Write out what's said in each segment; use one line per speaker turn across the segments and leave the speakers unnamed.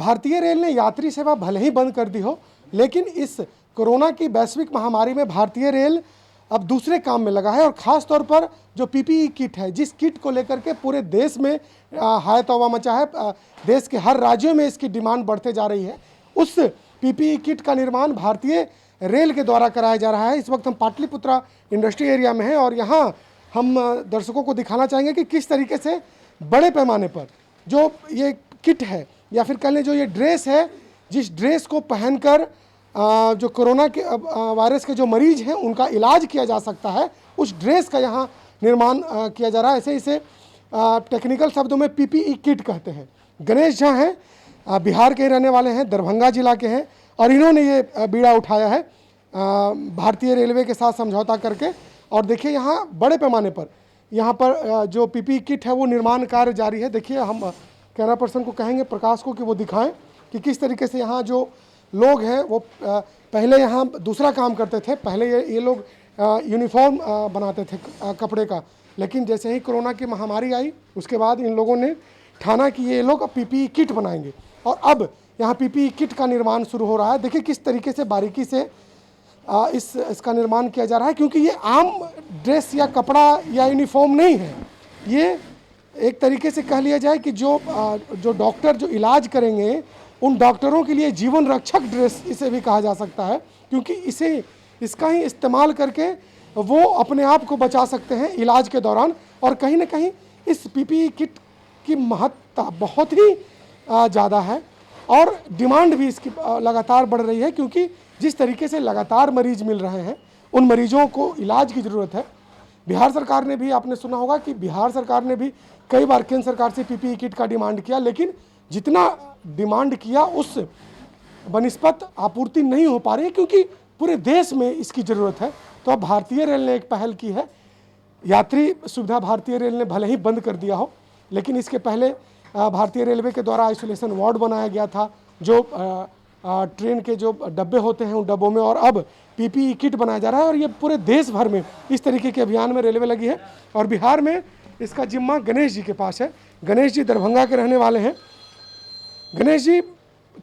भारतीय रेल ने यात्री सेवा भले ही बंद कर दी हो, लेकिन इस कोरोना की वैश्विक महामारी में भारतीय रेल अब दूसरे काम में लगा है। और ख़ास तौर पर जो पीपीई किट है, जिस किट को लेकर के पूरे देश में हाय तौबा मचा है, देश के हर राज्यों में इसकी डिमांड बढ़ते जा रही है, उस पीपीई किट का निर्माण भारतीय रेल के द्वारा कराया जा रहा है। इस वक्त हम पाटलिपुत्रा इंडस्ट्री एरिया में हैं और यहाँ हम दर्शकों को दिखाना चाहेंगे कि किस तरीके से बड़े पैमाने पर जो ये किट है या फिर कह लें जो ये ड्रेस है, जिस ड्रेस को पहनकर जो कोरोना के वायरस के जो मरीज हैं उनका इलाज किया जा सकता है, उस ड्रेस का यहाँ निर्माण किया जा रहा है। ऐसे इसे टेक्निकल शब्दों में पीपीई किट कहते हैं। गणेश झा हैं, बिहार के रहने वाले हैं, दरभंगा जिला के हैं और इन्होंने ये बीड़ा उठाया है भारतीय रेलवे के साथ समझौता करके। और देखिए यहाँ बड़े पैमाने पर यहाँ पर जो पीपीई किट है वो निर्माण कार्य जारी है। देखिए हम कैमरा पर्सन को कहेंगे, प्रकाश को, कि वो दिखाएं कि किस तरीके से यहाँ जो लोग हैं वो पहले यहाँ दूसरा काम करते थे। पहले ये लोग यूनिफॉर्म बनाते थे कपड़े का, लेकिन जैसे ही कोरोना की महामारी आई उसके बाद इन लोगों ने ठाना कि ये लोग पीपीई किट बनाएंगे और अब यहाँ पीपीई किट का निर्माण शुरू हो रहा है। देखिए किस तरीके से बारीकी से इसका निर्माण किया जा रहा है, क्योंकि ये आम ड्रेस या कपड़ा या यूनिफॉर्म नहीं है। ये एक तरीके से कह लिया जाए कि जो डॉक्टर जो इलाज करेंगे उन डॉक्टरों के लिए जीवन रक्षक ड्रेस इसे भी कहा जा सकता है, क्योंकि इसका ही इस्तेमाल करके वो अपने आप को बचा सकते हैं इलाज के दौरान। और कहीं ना कहीं इस पीपीई किट की महत्ता बहुत ही ज़्यादा है और डिमांड भी इसकी लगातार बढ़ रही है, क्योंकि जिस तरीके से लगातार मरीज मिल रहे हैं उन मरीजों को इलाज की ज़रूरत है। बिहार सरकार ने भी, आपने सुना होगा कि बिहार सरकार ने भी कई बार केंद्र सरकार से पीपीई किट का डिमांड किया, लेकिन जितना डिमांड किया उस बनिस्पत आपूर्ति नहीं हो पा रही है, क्योंकि पूरे देश में इसकी ज़रूरत है। तो अब भारतीय रेल ने एक पहल की है। यात्री सुविधा भारतीय रेल ने भले ही बंद कर दिया हो, लेकिन इसके पहले भारतीय रेलवे के द्वारा आइसोलेशन वार्ड बनाया गया था, जो ट्रेन के जो डब्बे होते हैं उन डब्बों में, और अब पीपीई किट बनाया जा रहा है। और ये पूरे देश भर में इस तरीके के अभियान में रेलवे लगी है और बिहार में इसका जिम्मा गणेश जी के पास है। गणेश जी दरभंगा के रहने वाले हैं। गणेश जी,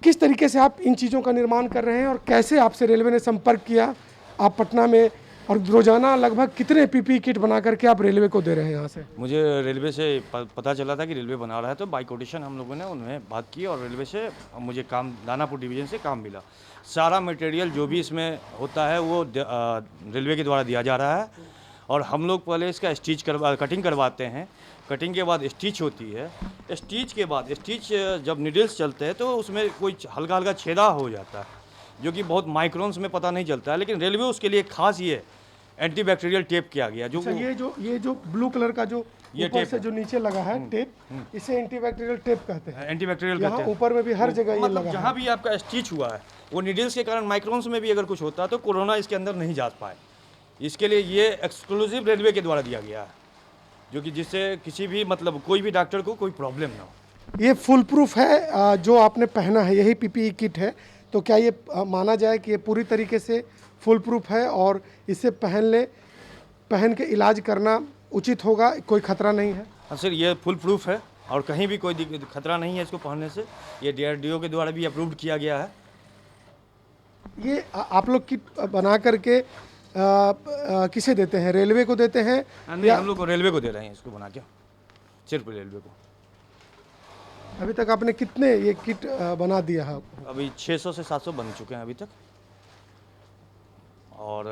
किस तरीके से आप इन चीज़ों का निर्माण कर रहे हैं और कैसे आपसे रेलवे ने संपर्क किया? आप पटना में, और रोजाना लगभग कितने पीपीई किट बना करके आप रेलवे को दे रहे हैं यहाँ से?
मुझे रेलवे से पता चला था कि रेलवे बना रहा है, तो बाई कोटेशन हम लोगों ने उन्हें बात की और रेलवे से मुझे काम, दानापुर डिवीज़न से काम मिला। सारा मटेरियल जो भी इसमें होता है वो रेलवे के द्वारा दिया जा रहा है और हम लोग पहले इसका कटिंग करवाते हैं। कटिंग के बाद स्टिच होती है। स्टिच के बाद जब नीडल्स चलते हैं तो उसमें कोई हल्का हल्का छेदा हो जाता है, जो कि बहुत माइक्रोन्स में पता नहीं चलता है, लेकिन रेलवे उसके लिए खास ये एंटीबैक्टीरियल टेप किया गया।
ये जो ब्लू कलर का जो
ये
ऊपर से जो नीचे लगा है टेप, इसे एंटीबैक्टीरियल टेप कहते हैं।
एंटीबैक्टीरियल कहते हैं।
ऊपर में भी हर जगह ये लगा है।
जहाँ भी आपका स्टिच हुआ है वो नीडल्स के कारण माइक्रोन्स में भी अगर कुछ होता है तो कोरोना इसके अंदर नहीं जा पाए। इसके लिए ये एक्सक्लूसिव रेलवे के द्वारा दिया गया है, जो कि जिससे किसी भी कोई भी डॉक्टर को कोई प्रॉब्लम ना हो।
ये फुल प्रूफ है जो आपने पहना है, यही पीपीई किट है। तो क्या ये माना जाए कि ये पूरी तरीके से फुल प्रूफ है और इसे पहन के इलाज करना उचित होगा, कोई खतरा नहीं है?
हाँ सर, ये फुल प्रूफ है और कहीं भी कोई खतरा नहीं है इसको पहनने से। ये DRDO के द्वारा भी अप्रूव्ड किया गया है।
ये आप लोग किट बना करके किसे देते हैं? रेलवे को देते हैं?
नहीं, हम लोग को रेलवे को दे रहे हैं इसको बना के, सिर्फ रेलवे को।
अभी तक आपने कितने ये किट बना दिया है?
अभी 600 से 700 बन चुके हैं अभी तक। और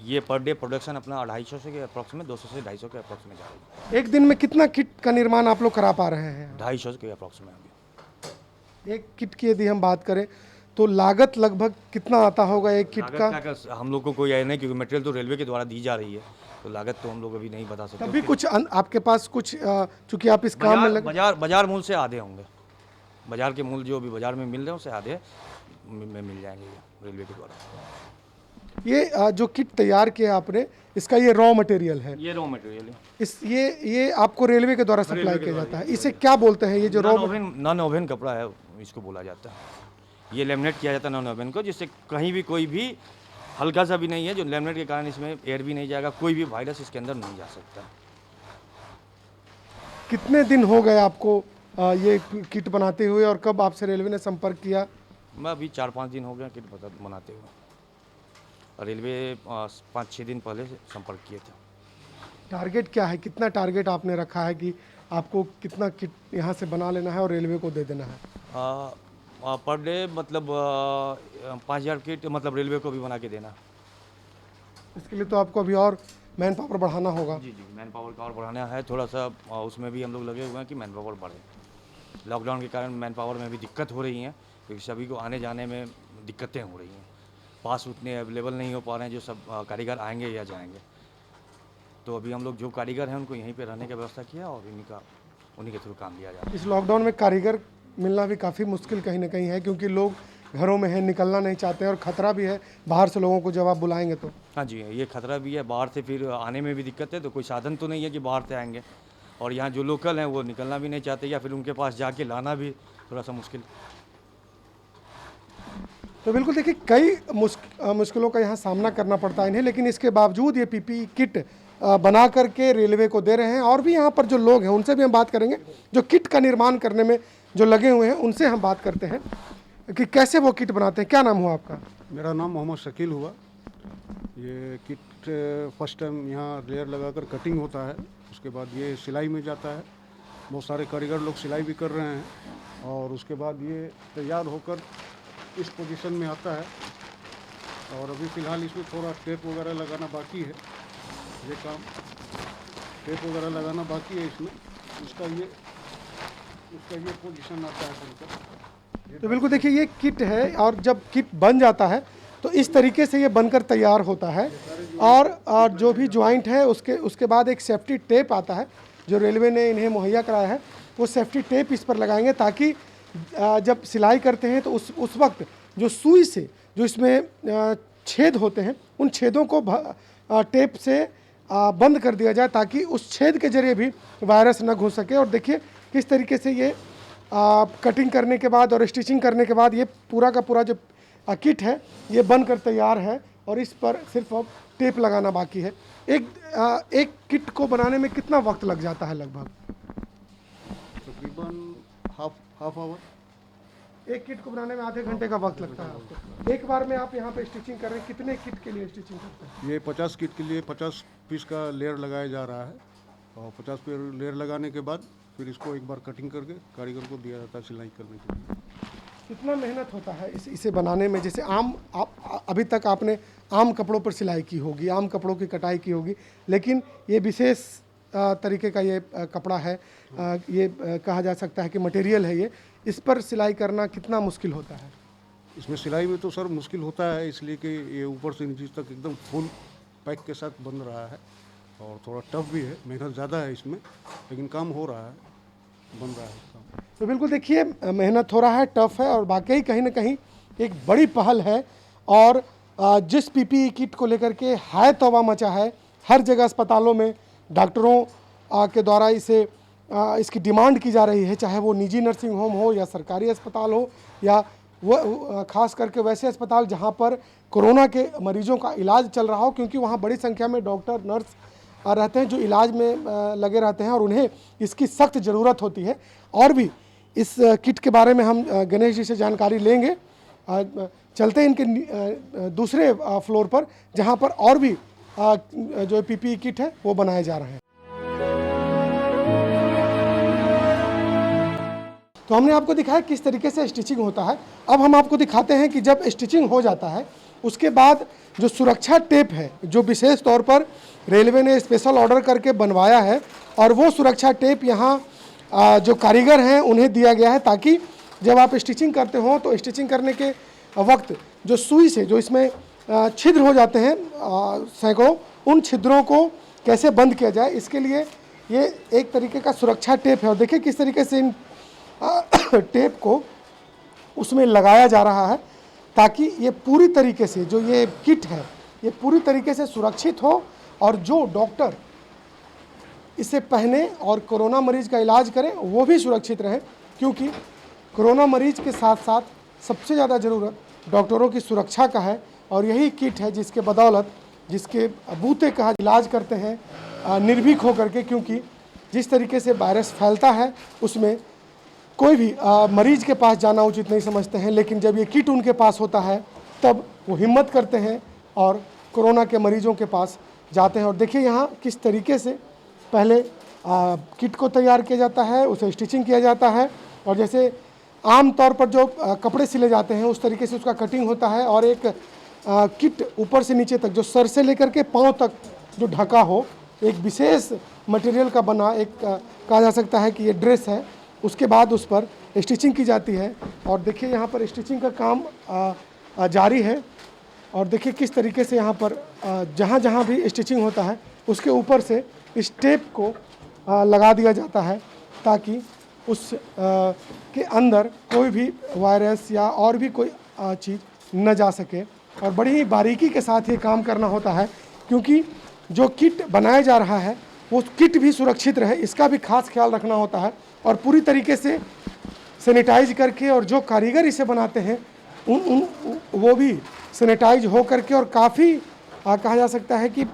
ये पर डे प्रोडक्शन अपना 250 से के अप्रॉक्स में, 200 से 250 के अप्रॉक्स में जा रही है।
एक दिन में कितना किट का निर्माण आप लोग करा पा रहे हैं?
250 के अप्रॉक्स में अभी।
एक किट की यदि हम बात करें तो लागत लगभग कितना आता होगा एक किट का?
हम लोग को कोई आया नहीं, क्योंकि मटेरियल तो रेलवे के द्वारा दी जा रही है, तो लागत तो हम लोग अभी नहीं बता सकते।
तभी कुछ आपके पास कुछ, चूंकि आप इस काम में लगे,
बाजार मूल्य से आधे होंगे। बाजार के मूल्य जो अभी बाजार में मिल रहे हैं उससे आधे में मिल जाएंगे रेलवे के द्वारा।
ये जो किट तैयार किया आपने, इसका ये रॉ मटेरियल है?
ये रॉ मटेरियल है।
ये आपको रेलवे के द्वारा सप्लाई किया जाता है। इसे क्या बोलते हैं? ये जो
नॉन ओवन कपड़ा है इसको बोला जाता है। ये लेमिनेट किया जाता है नॉन ओवन को, जिससे कहीं भी कोई भी हल्का सा भी नहीं है, जो लेमिनेट के कारण इसमें एयर भी नहीं जाएगा, कोई भी वायरस इसके अंदर नहीं जा सकता।
कितने दिन हो गए आपको ये किट बनाते हुए, और कब आपसे रेलवे ने संपर्क किया?
मैं अभी 4-5 दिन हो गए किट बनाते हुए। रेलवे 5-6 दिन पहले से संपर्क किए थे।
टारगेट क्या है, कितना टारगेट आपने रखा है कि आपको कितना किट यहाँ से बना लेना है और रेलवे को दे देना है?
पर डे मतलब 5,000 किट मतलब रेलवे को भी बना के देना।
इसके लिए तो आपको अभी और मैन पावर बढ़ाना होगा।
जी जी, मैन पावर का और बढ़ाना है थोड़ा सा। उसमें भी हम लोग लगे हुए हैं कि मैन पावर बढ़े। लॉकडाउन के कारण मैन पावर में भी दिक्कत हो रही है, क्योंकि सभी को आने जाने में दिक्कतें हो रही हैं। पास उतने अवेलेबल नहीं हो पा रहे हैं जो सब कारीगर आएंगे या जाएंगे। तो अभी हम लोग जो कारीगर हैं उनको यहीं पे रहने की व्यवस्था किया और उन्हीं के थ्रू काम लिया जा रहा है।
इस लॉकडाउन में कारीगर मिलना भी काफ़ी मुश्किल कहीं ना कहीं है, क्योंकि लोग घरों में हैं, निकलना नहीं चाहते हैं, और ख़तरा भी है बाहर से लोगों को जब आप बुलाएंगे तो।
हाँ जी, ये खतरा भी है, बाहर से फिर आने में भी दिक्कत है। तो कोई साधन तो नहीं है कि बाहर से आएंगे, और यहाँ जो लोकल हैं वो निकलना भी नहीं चाहते, या फिर उनके पास जाके लाना भी थोड़ा सा मुश्किल।
तो बिल्कुल देखिए, कई मुश्किलों का यहाँ सामना करना पड़ता है इन्हें, लेकिन इसके बावजूद ये पीपीई किट बना करके रेलवे को दे रहे हैं। और भी यहाँ पर जो लोग हैं उनसे भी हम बात करेंगे, जो किट का निर्माण करने में जो लगे हुए हैं उनसे हम बात करते हैं कि कैसे वो किट बनाते हैं। क्या नाम हुआ आपका?
मेरा नाम मोहम्मद शकील हुआ। ये किट फर्स्ट टाइम यहाँ लेयर लगाकर कटिंग होता है, उसके बाद ये सिलाई में जाता है। बहुत सारे कारीगर लोग सिलाई भी कर रहे हैं, और उसके बाद ये तैयार होकर इस पोजीशन में आता है। और अभी फ़िलहाल इसमें थोड़ा टेप वगैरह लगाना बाकी है। ये काम टेप वगैरह लगाना बाकी है इसमें। उसका ये पोजीशन आता है बनकर।
तो बिल्कुल देखिए, ये किट है, और जब किट बन जाता है तो इस तरीके से ये बनकर तैयार होता है। और जो भी ज्वाइंट है उसके बाद एक सेफ्टी टेप आता है जो रेलवे ने इन्हें मुहैया कराया है। वो सेफ्टी टेप इस पर लगाएंगे, ताकि जब सिलाई करते हैं तो उस वक्त जो सुई से जो इसमें छेद होते हैं, उन छेदों को टेप से बंद कर दिया जाए, ताकि उस छेद के जरिए भी वायरस न घुस सके। और देखिए किस तरीके से ये कटिंग करने के बाद और स्टिचिंग करने के बाद ये पूरा का पूरा जो किट है ये बनकर तैयार है, और इस पर सिर्फ अब टेप लगाना बाकी है। एक किट को बनाने में कितना वक्त लग जाता है? लगभग
तकरीबन हाफ आवर।
एक किट को बनाने में आधे घंटे का वक्त लगता है आपको। एक बार में आप यहाँ पे स्टिचिंग कर रहे हैं, कितने किट के लिए स्टिचिंग करते हैं?
ये 50 किट के लिए 50 पीस का लेयर लगाया जा रहा है, और 50 पीस लेयर लगाने के बाद फिर इसको एक बार कटिंग करके कारीगर को दिया जाता है सिलाई करने के लिए।
कितना मेहनत होता है इसे बनाने में? जैसे अभी तक आपने आम कपड़ों पर सिलाई की होगी, आम कपड़ों की कटाई की होगी, लेकिन ये विशेष तरीके का ये कपड़ा है, ये कहा जा सकता है कि मटेरियल है ये। इस पर सिलाई करना कितना मुश्किल होता है?
इसमें सिलाई में तो सर मुश्किल होता है, इसलिए कि ये ऊपर से नीचे तक एकदम फुल पैक के साथ बन रहा है, और थोड़ा टफ भी है, मेहनत ज़्यादा है इसमें, लेकिन काम हो रहा है, बन रहा है काम।
तो बिल्कुल देखिए, मेहनत हो रहा है, टफ है, और वाकई कहीं ना कहीं एक बड़ी पहल है। और जिस पीपीई किट को लेकर के हाय तौबा मचा है, हर जगह अस्पतालों में डॉक्टरों के द्वारा इसकी डिमांड की जा रही है, चाहे वो निजी नर्सिंग होम हो या सरकारी अस्पताल हो, या वो खास करके वैसे अस्पताल जहां पर कोरोना के मरीजों का इलाज चल रहा हो, क्योंकि वहां बड़ी संख्या में डॉक्टर नर्स रहते हैं जो इलाज में लगे रहते हैं, और उन्हें इसकी सख्त ज़रूरत होती है। और भी इस किट के बारे में हम गणेश जी से जानकारी लेंगे। चलते हैं इनके दूसरे फ्लोर पर, जहां पर और भी जो पीपीई किट है वो बनाए जा रहे हैं। तो हमने आपको दिखाया किस तरीके से स्टिचिंग होता है। अब हम आपको दिखाते हैं कि जब स्टिचिंग हो जाता है उसके बाद जो सुरक्षा टेप है, जो विशेष तौर पर रेलवे ने स्पेशल ऑर्डर करके बनवाया है, और वो सुरक्षा टेप यहाँ जो कारीगर हैं उन्हें दिया गया है, ताकि जब आप स्टिचिंग करते हो तो स्टिचिंग करने के वक्त जो सुई से जो इसमें छिद्र हो जाते हैं सैकड़ों, उन छिद्रों को कैसे बंद किया जाए, इसके लिए ये एक तरीके का सुरक्षा टेप है। और देखिए किस तरीके से इन टेप को उसमें लगाया जा रहा है, ताकि ये पूरी तरीके से जो ये किट है ये पूरी तरीके से सुरक्षित हो, और जो डॉक्टर इसे पहने और कोरोना मरीज का इलाज करें वो भी सुरक्षित रहें, क्योंकि कोरोना मरीज के साथ साथ सबसे ज़्यादा ज़रूरत डॉक्टरों की सुरक्षा का है। और यही किट है जिसके बदौलत, जिसके बूते का इलाज करते हैं निर्भीक होकर के, क्योंकि जिस तरीके से वायरस फैलता है उसमें कोई भी मरीज के पास जाना उचित नहीं समझते हैं, लेकिन जब ये किट उनके पास होता है तब वो हिम्मत करते हैं और कोरोना के मरीजों के पास जाते हैं। और देखिए यहाँ किस तरीके से पहले किट को तैयार किया जाता है, उसे स्टिचिंग किया जाता है, और जैसे आम तौर पर जो कपड़े सिले जाते हैं उस तरीके से उसका कटिंग होता है, और एक किट ऊपर से नीचे तक जो सर से लेकर के पाँव तक जो ढका हो, एक विशेष मटेरियल का बना एक कहा जा सकता है कि ये ड्रेस है, उसके बाद उस पर स्टिचिंग की जाती है। और देखिए यहाँ पर स्टिचिंग का काम जारी है, और देखिए किस तरीके से यहाँ पर जहाँ जहाँ भी स्टिचिंग होता है उसके ऊपर से इस टेप को लगा दिया जाता है ताकि उस के अंदर कोई भी वायरस या और भी कोई चीज़ न जा सके। और बड़ी ही बारीकी के साथ ये काम करना होता है, क्योंकि जो किट बनाया जा रहा है वो किट भी सुरक्षित रहे, इसका भी खास ख्याल रखना होता है, और पूरी तरीके से सैनिटाइज करके, और जो कारीगर इसे बनाते हैं वो भी सैनिटाइज हो करके, और काफ़ी कहा जा सकता है कि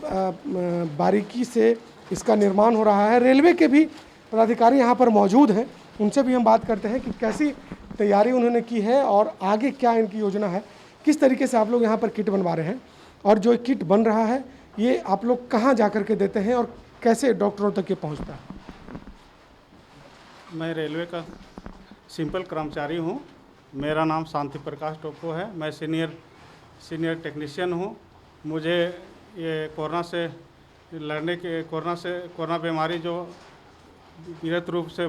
बारीकी से इसका निर्माण हो रहा है। रेलवे के भी पदाधिकारी यहाँ पर मौजूद हैं, उनसे भी हम बात करते हैं कि कैसी तैयारी उन्होंने की है और आगे क्या इनकी योजना है, किस तरीके से आप लोग यहाँ पर किट बनवा रहे हैं, और जो किट बन रहा है ये आप लोग कहाँ जा कर के देते हैं और कैसे डॉक्टरों तक ये पहुँचता है।
मैं रेलवे का सिंपल कर्मचारी हूँ। मेरा नाम शांति प्रकाश टोप्पो है। मैं सीनियर टेक्नीशियन हूँ। मुझे ये कोरोना बीमारी जो विरत रूप से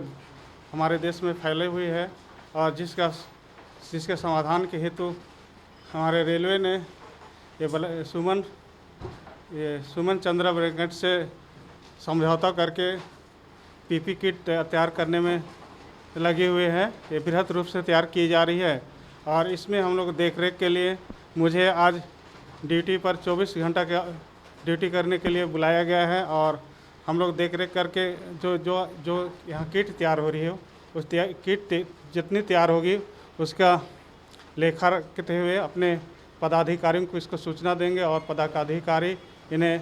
हमारे देश में फैले हुई है, और जिसके समाधान के हेतु हमारे रेलवे ने सुमन चंद्रा ब्रिगेड से समझौता करके पीपी किट तैयार करने में लगे हुए हैं। ये बृहद रूप से तैयार की जा रही है, और इसमें हम लोग देखरेख के लिए मुझे आज ड्यूटी पर 24 घंटा का ड्यूटी करने के लिए बुलाया गया है, और हम लोग देखरेख करके जो यहाँ किट तैयार हो रही है उस किट जितनी तैयार होगी उसका लेखा रखते हुए अपने पदाधिकारियों को इसको सूचना देंगे, और पदाधिकारी इन्हें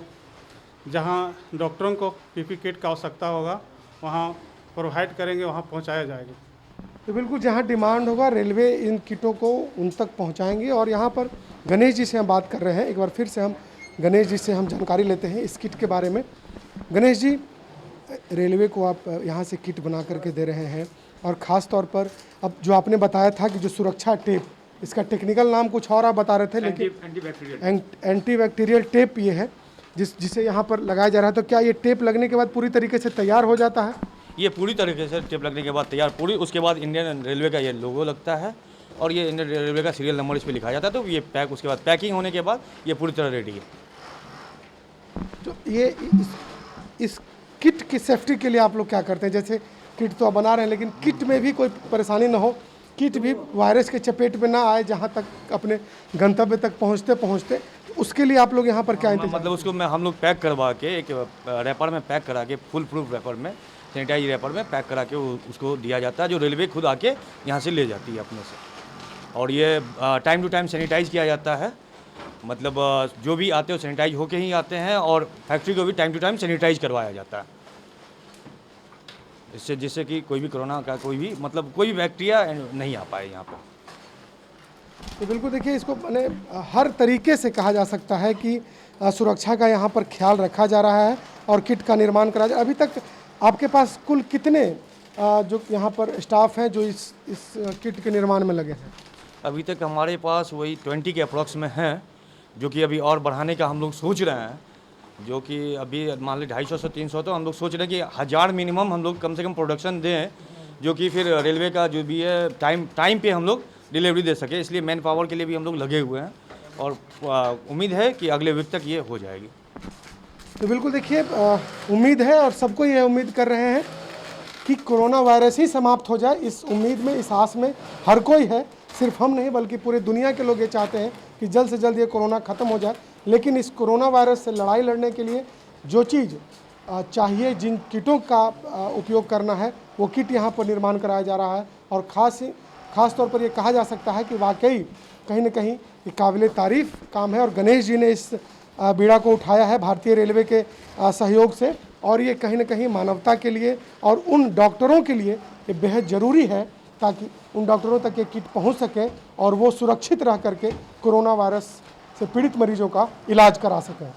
जहाँ डॉक्टरों को पीपी किट का आवश्यकता होगा वहाँ प्रोवाइड करेंगे, वहाँ पहुँचाया जाएगा।
तो बिल्कुल जहाँ डिमांड होगा रेलवे इन किटों को उन तक पहुँचाएंगे। और यहाँ पर गणेश जी से हम बात कर रहे हैं, एक बार फिर से हम गणेश जी से हम जानकारी लेते हैं इस किट के बारे में। गणेश जी, रेलवे को आप यहाँ से किट बना करके दे रहे हैं, और ख़ास तौर पर अब जो आपने बताया था कि जो सुरक्षा टेप, इसका टेक्निकल नाम कुछ और आप बता रहे थे, लेकिन एंटीबैक्टीरियल टेप ये है जिसे यहाँ पर लगाया जा रहा है। तो क्या ये टेप लगने के बाद पूरी तरीके से तैयार हो जाता है?
ये पूरी तरीके से टेप लगने के बाद तैयार उसके बाद इंडियन रेलवे का ये लोगो लगता है, और ये इंडियन रेलवे का सीरियल नंबर इस पर लिखा जाता है। तो ये उसके बाद पैकिंग होने के बाद ये पूरी तरह रेडी है।
तो ये इस किट की सेफ्टी के लिए आप लोग क्या करते हैं? जैसे किट तो आप बना रहे हैं, लेकिन किट में भी कोई परेशानी ना हो, किट भी वायरस के चपेट में ना आए जहाँ तक अपने गंतव्य तक पहुँचते उसके लिए आप लोग यहाँ पर क्या इंतजाम?
मतलब उसको हम लोग पैक करवा के एक रैपर में पैक करा के, फुल प्रूफ रैपर में, सैनिटाइज रैपर में पैक करा के उसको दिया जाता है, जो रेलवे खुद आके यहाँ से ले जाती है अपने से। और ये टाइम टू टाइम सैनिटाइज किया जाता है, मतलब जो भी आते हैं सैनिटाइज होके ही आते हैं, और फैक्ट्री को भी टाइम टू टाइम सैनिटाइज करवाया जाता है, जिससे कि कोई भी कोरोना का कोई भी बैक्टीरिया नहीं आ पाए यहाँ पर।
तो बिल्कुल देखिए, इसको मैंने हर तरीके से कहा जा सकता है कि सुरक्षा का यहाँ पर ख्याल रखा जा रहा है और किट का निर्माण करा जा। अभी तक आपके पास कुल कितने जो यहाँ पर स्टाफ हैं जो इस किट के निर्माण में लगे हैं?
अभी तक हमारे पास वही 20 के अप्रॉक्स में हैं, जो कि अभी और बढ़ाने का हम लोग सोच रहे हैं, जो कि अभी मान ली 250 से 300, तो हम लोग सोच रहे हैं कि 1000 मिनिमम हम लोग कम से कम प्रोडक्शन दें, जो कि फिर रेलवे का जो भी है टाइम पे हम लोग डिलीवरी दे सके। इसलिए मैन पावर के लिए भी हम लोग लगे हुए हैं, और उम्मीद है कि अगले वीक तक ये हो जाएगी।
तो बिल्कुल देखिए, उम्मीद है और सबको ये उम्मीद कर रहे हैं कि कोरोना वायरस ही समाप्त हो जाए। इस उम्मीद में, इस आस में हर कोई है, सिर्फ हम नहीं बल्कि पूरे दुनिया के लोग ये चाहते हैं कि जल्द से जल्द ये कोरोना ख़त्म हो जाए। लेकिन इस कोरोना वायरस से लड़ाई लड़ने के लिए जो चीज़ चाहिए, जिन किटों का उपयोग करना है, वो किट यहाँ पर निर्माण कराया जा रहा है। और ख़ास तौर पर ये कहा जा सकता है कि वाकई कहीं ना कहीं ये काबिल तारीफ़ काम है, और गणेश जी ने इस बीड़ा को उठाया है भारतीय रेलवे के सहयोग से, और ये कहीं ना कहीं मानवता के लिए और उन डॉक्टरों के लिए ये बेहद ज़रूरी है ताकि उन डॉक्टरों तक ये किट पहुंच सके और वो सुरक्षित रह करके कोरोना वायरस से पीड़ित मरीजों का इलाज करा सकें।